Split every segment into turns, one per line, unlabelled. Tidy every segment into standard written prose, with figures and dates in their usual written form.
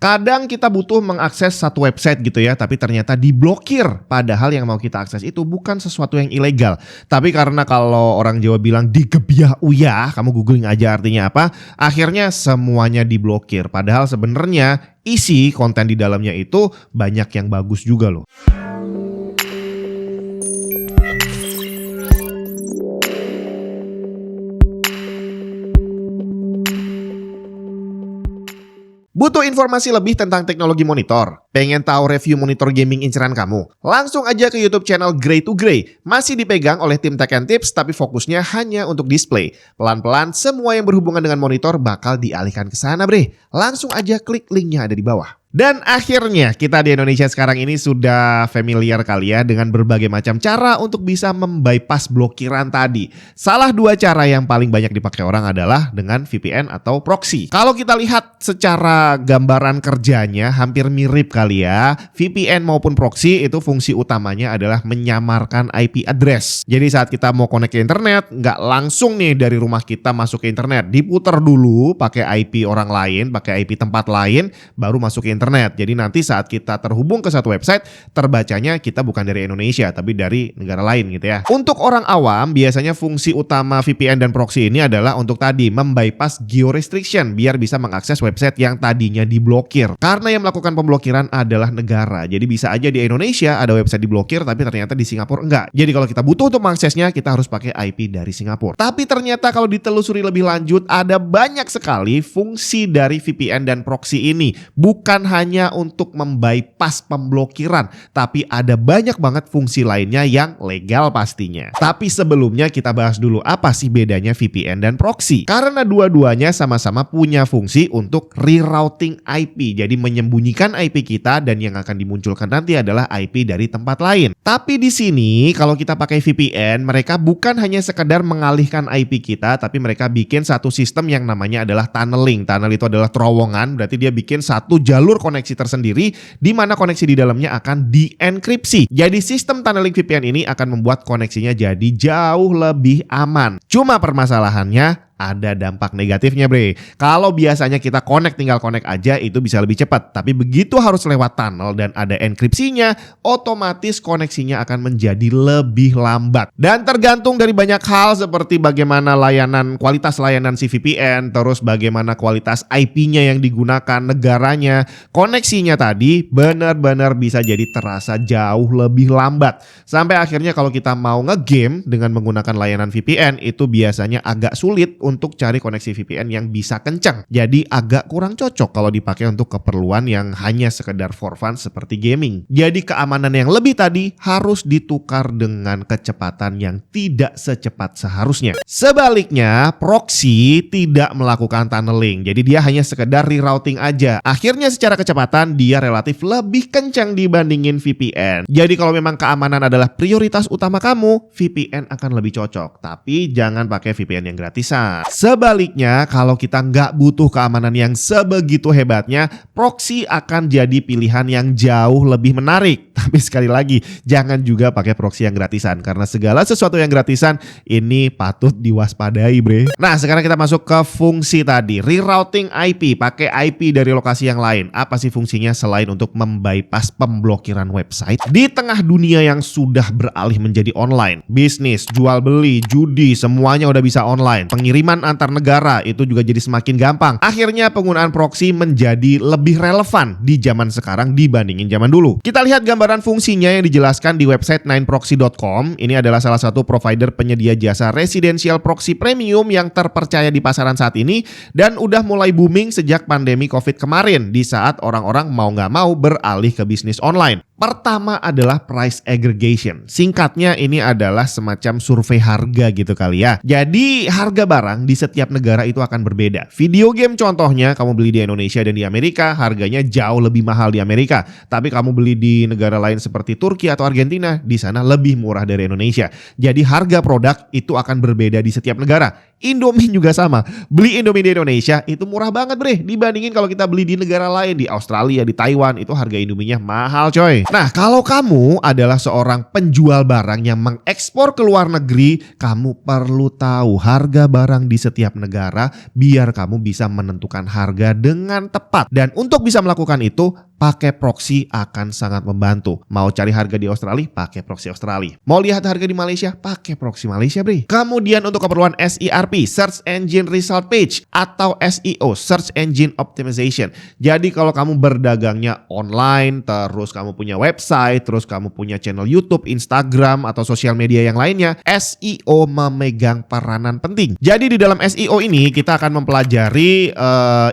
Kadang kita butuh mengakses satu website gitu ya, tapi ternyata diblokir. Padahal yang mau kita akses itu bukan sesuatu yang ilegal. Tapi karena kalau orang Jawa bilang digebyah uyah, kamu googling aja artinya apa, akhirnya semuanya diblokir. Padahal sebenarnya isi konten di dalamnya itu banyak yang bagus juga loh. Butuh informasi lebih tentang teknologi monitor? Pengen tahu review monitor gaming inceran kamu? Langsung aja ke YouTube channel Grey to Grey. Masih dipegang oleh tim Tech and Tips, tapi fokusnya hanya untuk display. Pelan-pelan semua yang berhubungan dengan monitor bakal dialihkan ke sana, bre. Langsung aja klik linknya ada di bawah. Dan akhirnya kita di Indonesia sekarang ini sudah familiar kali ya dengan berbagai macam cara untuk bisa membypass blokiran tadi. Salah dua cara yang paling banyak dipakai orang adalah dengan VPN atau proxy. Kalau kita lihat secara gambaran kerjanya hampir mirip kali ya. VPN maupun proxy itu fungsi utamanya adalah menyamarkan IP address. Jadi saat kita mau connect ke internet, nggak langsung nih dari rumah kita masuk ke internet. Diputar dulu pakai IP orang lain, pakai IP tempat lain, baru masuk ke internet. Jadi nanti saat kita terhubung ke satu website, terbacanya kita bukan dari Indonesia tapi dari negara lain gitu ya. Untuk orang awam biasanya fungsi utama VPN dan proxy ini adalah untuk tadi membypass geo restriction biar bisa mengakses website yang tadinya diblokir. Karena yang melakukan pemblokiran adalah negara. Jadi bisa aja di Indonesia ada website diblokir tapi ternyata di Singapura enggak. Jadi kalau kita butuh untuk mengaksesnya kita harus pakai IP dari Singapura. Tapi ternyata kalau ditelusuri lebih lanjut ada banyak sekali fungsi dari VPN dan proxy ini. Bukan hanya untuk membypass pemblokiran, tapi ada banyak banget fungsi lainnya yang legal pastinya. Tapi sebelumnya kita bahas dulu apa sih bedanya VPN dan proxy. Karena dua-duanya sama-sama punya fungsi untuk rerouting IP. Jadi menyembunyikan IP kita dan yang akan dimunculkan nanti adalah IP dari tempat lain. Tapi di sini kalau kita pakai VPN, mereka bukan hanya sekedar mengalihkan IP kita, tapi mereka bikin satu sistem yang namanya adalah tunneling. Tunnel itu adalah terowongan, berarti dia bikin satu jalur koneksi tersendiri di mana koneksi di dalamnya akan dienkripsi. Jadi sistem tunneling VPN ini akan membuat koneksinya jadi jauh lebih aman. Cuma permasalahannya ada dampak negatifnya, bre. Kalau biasanya kita tinggal connect aja itu bisa lebih cepat. Tapi begitu harus lewat tunnel dan ada enkripsinya, otomatis koneksinya akan menjadi lebih lambat. Dan tergantung dari banyak hal seperti bagaimana kualitas layanan si VPN, terus bagaimana kualitas IP-nya yang digunakan, negaranya, koneksinya tadi benar-benar bisa jadi terasa jauh lebih lambat. Sampai akhirnya kalau kita mau ngegame dengan menggunakan layanan VPN itu biasanya agak sulit untuk cari koneksi VPN yang bisa kencang. Jadi agak kurang cocok kalau dipakai untuk keperluan yang hanya sekedar for fun seperti gaming. Jadi keamanan yang lebih tadi harus ditukar dengan kecepatan yang tidak secepat seharusnya. Sebaliknya, proxy tidak melakukan tunneling. Jadi dia hanya sekedar rerouting aja. Akhirnya secara kecepatan dia relatif lebih kencang dibandingin VPN. Jadi kalau memang keamanan adalah prioritas utama kamu, VPN akan lebih cocok. Tapi jangan pakai VPN yang gratisan. Sebaliknya, kalau kita nggak butuh keamanan yang sebegitu hebatnya, proxy akan jadi pilihan yang jauh lebih menarik. Tapi sekali lagi, jangan juga pakai proxy yang gratisan. Karena segala sesuatu yang gratisan, ini patut diwaspadai, bre. Nah, sekarang kita masuk ke fungsi tadi. Rerouting IP, pakai IP dari lokasi yang lain. Apa sih fungsinya selain untuk membypass pemblokiran website? Di tengah dunia yang sudah beralih menjadi online, bisnis, jual beli, judi, semuanya udah bisa online. Pengiriman antar negara itu juga jadi semakin gampang. Akhirnya penggunaan proxy menjadi lebih relevan di zaman sekarang dibandingin zaman dulu. Kita lihat gambaran fungsinya yang dijelaskan di website 9proxy.com. Ini adalah salah satu provider penyedia jasa residential proxy premium yang terpercaya di pasaran saat ini dan udah mulai booming sejak pandemi COVID kemarin di saat orang-orang mau nggak mau beralih ke bisnis online. Pertama adalah price aggregation. Singkatnya ini adalah semacam survei harga gitu kali ya. Jadi harga barang di setiap negara itu akan berbeda. Video game contohnya kamu beli di Indonesia dan di Amerika harganya jauh lebih mahal di Amerika. Tapi kamu beli di negara lain seperti Turki atau Argentina, di sana lebih murah dari Indonesia. Jadi harga produk itu akan berbeda di setiap negara. Indomie juga sama. Beli Indomie di Indonesia itu murah banget bre, dibandingin kalau kita beli di negara lain, di Australia, di Taiwan, itu harga Indominya mahal coy. Nah, kalau kamu adalah seorang penjual barang yang mengekspor ke luar negeri, kamu perlu tahu harga barang di setiap negara biar kamu bisa menentukan harga dengan tepat. Dan untuk bisa melakukan itu, pakai proxy akan sangat membantu. Mau cari harga di Australia, pakai proxy Australia. Mau lihat harga di Malaysia, pakai proxy Malaysia, bre. Kemudian untuk keperluan SERP, Search Engine Result Page, atau SEO, Search Engine Optimization. Jadi kalau kamu berdagangnya online, terus kamu punya website, terus kamu punya channel YouTube, Instagram, atau sosial media yang lainnya, SEO memegang peranan penting. Jadi di dalam SEO ini kita akan mempelajari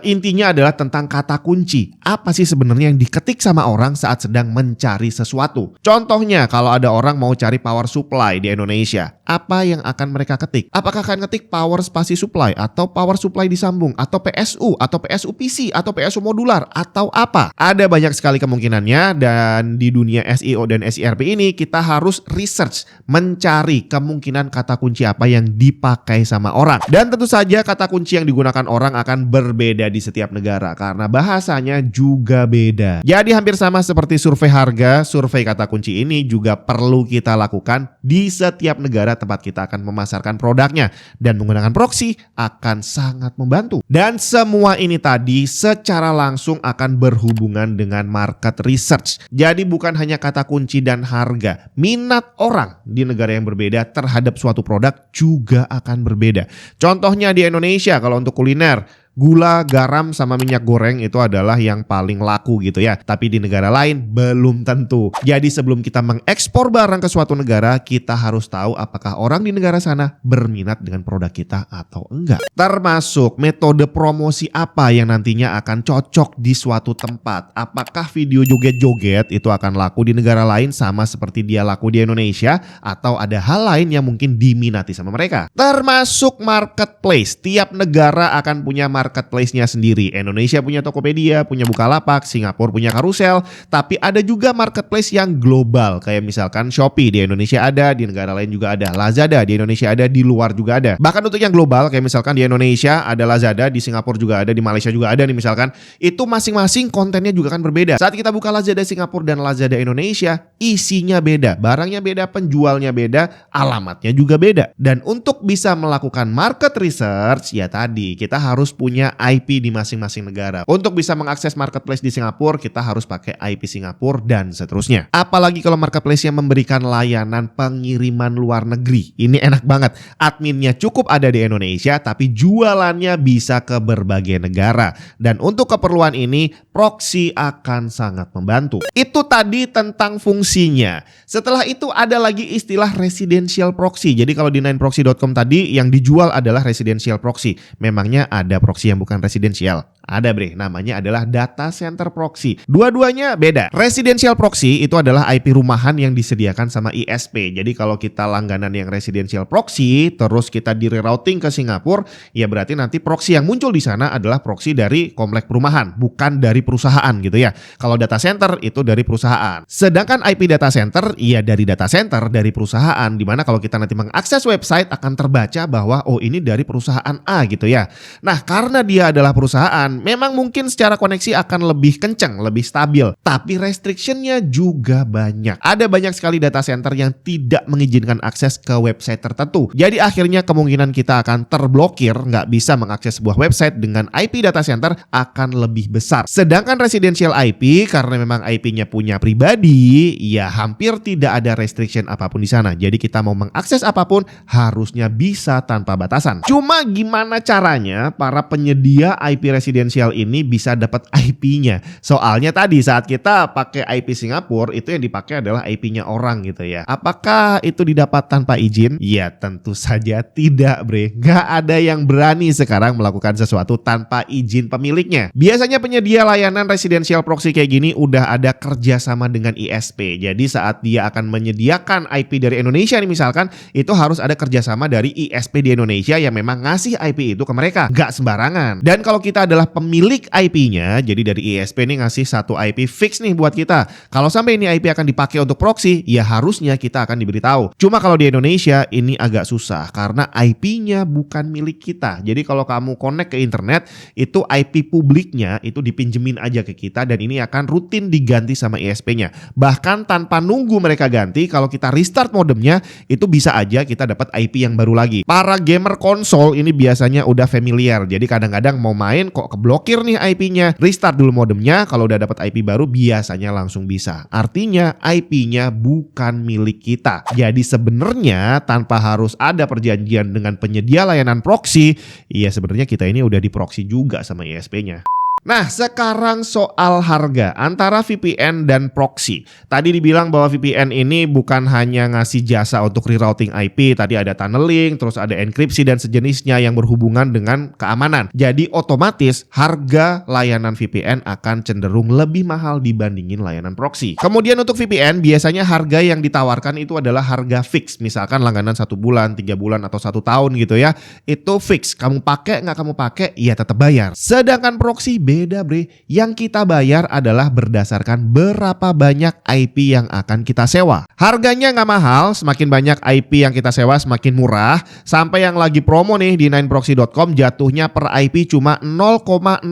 intinya adalah tentang kata kunci. Apa sih sebenarnya yang diketik sama orang saat sedang mencari sesuatu? Contohnya kalau ada orang mau cari power supply di Indonesia, apa yang akan mereka ketik? Apakah akan ketik power spasi supply, atau power supply disambung, atau PSU, atau PSU PC, atau PSU modular, atau apa? Ada banyak sekali kemungkinannya, dan di dunia SEO dan SERP ini kita harus research, mencari kemungkinan kata kunci apa yang dipakai sama orang. Dan tentu saja kata kunci yang digunakan orang akan berbeda di setiap negara karena bahasanya juga beda. Jadi hampir sama seperti survei harga, survei kata kunci ini juga perlu kita lakukan di setiap negara tempat kita akan memasarkan produknya, dan menggunakan proxy akan sangat membantu. Dan semua ini tadi secara langsung akan berhubungan dengan market research. Jadi bukan hanya kata kunci dan harga, minat orang di negara yang berbeda terhadap suatu produk juga akan berbeda. Contohnya di Indonesia kalau untuk kuliner, gula, garam, sama minyak goreng itu adalah yang paling laku gitu ya. Tapi di negara lain belum tentu. Jadi sebelum kita mengekspor barang ke suatu negara, kita harus tahu apakah orang di negara sana berminat dengan produk kita atau enggak. Termasuk metode promosi apa yang nantinya akan cocok di suatu tempat. Apakah video joget-joget itu akan laku di negara lain sama seperti dia laku di Indonesia, atau ada hal lain yang mungkin diminati sama mereka. Termasuk marketplace. Tiap negara akan punya marketplace-nya sendiri. Indonesia punya Tokopedia, punya Bukalapak, Singapura punya Carousel, tapi ada juga marketplace yang global, kayak misalkan Shopee di Indonesia ada, di negara lain juga ada. Lazada di Indonesia ada, di luar juga ada. Bahkan untuk yang global, kayak misalkan di Indonesia ada Lazada, di Singapura juga ada, di Malaysia juga ada nih misalkan. Itu masing-masing kontennya juga kan berbeda. Saat kita buka Lazada Singapura dan Lazada Indonesia, isinya beda, barangnya beda, penjualnya beda, alamatnya juga beda. Dan untuk bisa melakukan market research, ya tadi kita harus punya IP di masing-masing negara. Untuk bisa mengakses marketplace di Singapura, kita harus pakai IP Singapura dan seterusnya. Apalagi kalau marketplace yang memberikan layanan pengiriman luar negeri. Ini enak banget. Adminnya cukup ada di Indonesia, tapi jualannya bisa ke berbagai negara. Dan untuk keperluan ini, proxy akan sangat membantu. Itu tadi tentang fungsinya. Setelah itu ada lagi istilah residential proxy. Jadi kalau di 9proxy.com tadi yang dijual adalah residential proxy. Memangnya ada proxy yang bukan residensial? Ada bre, namanya adalah data center proxy. Dua-duanya beda. Residential proxy itu adalah IP rumahan yang disediakan sama ISP. Jadi kalau kita langganan yang residential proxy, terus kita di rerouting ke Singapura, ya berarti nanti proxy yang muncul di sana adalah proxy dari komplek perumahan, bukan dari perusahaan gitu ya. Kalau data center itu dari perusahaan. Sedangkan IP data center, ya dari data center, dari perusahaan. Dimana kalau kita nanti mengakses website akan terbaca bahwa oh ini dari perusahaan A gitu ya. Nah karena dia adalah perusahaan, memang mungkin secara koneksi akan lebih kencang, lebih stabil. Tapi restrictionnya juga banyak. Ada banyak sekali data center yang tidak mengizinkan akses ke website tertentu. Jadi akhirnya kemungkinan kita akan terblokir, nggak bisa mengakses sebuah website dengan IP data center akan lebih besar. Sedangkan residential IP, karena memang IP-nya punya pribadi, ya hampir tidak ada restriction apapun di sana. Jadi kita mau mengakses apapun harusnya bisa tanpa batasan. Cuma gimana caranya para penyedia IP residential ini bisa dapat IP-nya? Soalnya tadi saat kita pakai IP Singapura, itu yang dipakai adalah IP-nya orang gitu ya. Apakah itu didapat tanpa izin? Ya tentu saja tidak bre. Gak ada yang berani sekarang melakukan sesuatu tanpa izin pemiliknya. Biasanya penyedia layanan residential proxy kayak gini udah ada kerjasama dengan ISP. Jadi saat dia akan menyediakan IP dari Indonesia nih misalkan, itu harus ada kerjasama dari ISP di Indonesia yang memang ngasih IP itu ke mereka. Gak sembarangan. Dan kalau kita adalah pemilik IP-nya, jadi dari ISP nih ngasih satu IP fix nih buat kita. Kalau sampai ini IP akan dipakai untuk proxy, ya harusnya kita akan diberitahu. Cuma kalau di Indonesia ini agak susah karena IP-nya bukan milik kita. Jadi kalau kamu connect ke internet, itu IP publiknya itu dipinjemin aja ke kita dan ini akan rutin diganti sama ISP-nya. Bahkan tanpa nunggu mereka ganti, kalau kita restart modemnya, itu bisa aja kita dapat IP yang baru lagi. Para gamer konsol ini biasanya udah familiar. Jadi kadang-kadang mau main kok keblokir nih IP-nya. Restart dulu modemnya, kalau udah dapat IP baru biasanya langsung bisa. Artinya IP-nya bukan milik kita. Jadi sebenarnya tanpa harus ada perjanjian dengan penyedia layanan proxy, ya sebenarnya kita ini udah di proxy juga sama ISP-nya. Nah, sekarang soal harga antara VPN dan proxy. Tadi dibilang bahwa VPN ini bukan hanya ngasih jasa untuk rerouting IP, tadi ada tunneling, terus ada enkripsi dan sejenisnya yang berhubungan dengan keamanan. Jadi otomatis harga layanan VPN akan cenderung lebih mahal dibandingin layanan proxy. Kemudian untuk VPN, biasanya harga yang ditawarkan itu adalah harga fix. Misalkan langganan 1 bulan, 3 bulan, atau 1 tahun gitu ya. Itu fix. Kamu pakai nggak kamu pakai, ya tetap bayar. Sedangkan proxy beda bre, yang kita bayar adalah berdasarkan berapa banyak IP yang akan kita sewa. Harganya nggak mahal, semakin banyak IP yang kita sewa semakin murah. Sampai yang lagi promo nih di 9proxy.com jatuhnya per IP cuma 0,04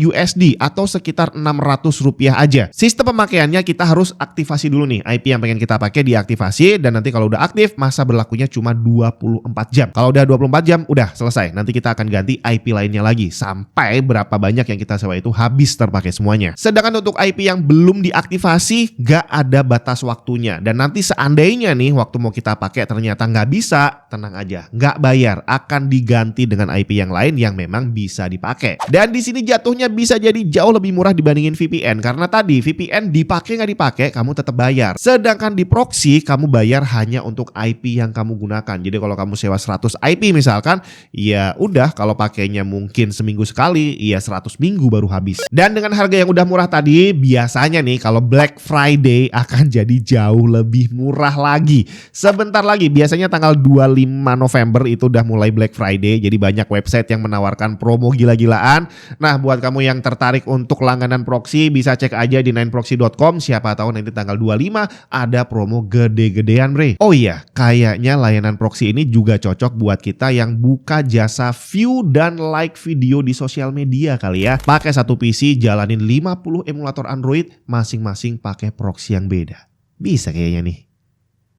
USD atau sekitar Rp600 aja. Sistem pemakaiannya kita harus aktivasi dulu nih, IP yang pengen kita pakai diaktifasi dan nanti kalau udah aktif masa berlakunya cuma 24 jam. Kalau udah 24 jam udah selesai, nanti kita akan ganti IP lainnya lagi sampai berapa banyak yang kita sewa itu habis terpakai semuanya. Sedangkan untuk IP yang belum diaktifasi gak ada batas waktunya. Dan nanti seandainya nih waktu mau kita pakai ternyata gak bisa, tenang aja, gak bayar, akan diganti dengan IP yang lain yang memang bisa dipakai. Dan di sini jatuhnya bisa jadi jauh lebih murah dibandingin VPN karena tadi VPN dipakai gak dipakai kamu tetap bayar. Sedangkan di proxy kamu bayar hanya untuk IP yang kamu gunakan. Jadi kalau kamu sewa 100 IP misalkan, ya udah kalau pakainya mungkin seminggu sekali, ya 100 minggu baru habis. Dan dengan harga yang udah murah tadi, biasanya nih kalau Black Friday akan jadi jauh lebih murah lagi. Sebentar lagi, biasanya tanggal 25 November itu udah mulai Black Friday, jadi banyak website yang menawarkan promo gila-gilaan. Nah, buat kamu yang tertarik untuk langganan proxy, bisa cek aja di 9proxy.com, siapa tahu nanti tanggal 25 ada promo gede-gedean bre. Oh iya, kayaknya layanan proxy ini juga cocok buat kita yang buka jasa view dan like video di sosial media kali ya. Pakai satu PC, jalanin 50 emulator Android, masing-masing pakai proxy yang beda. Bisa kayaknya nih.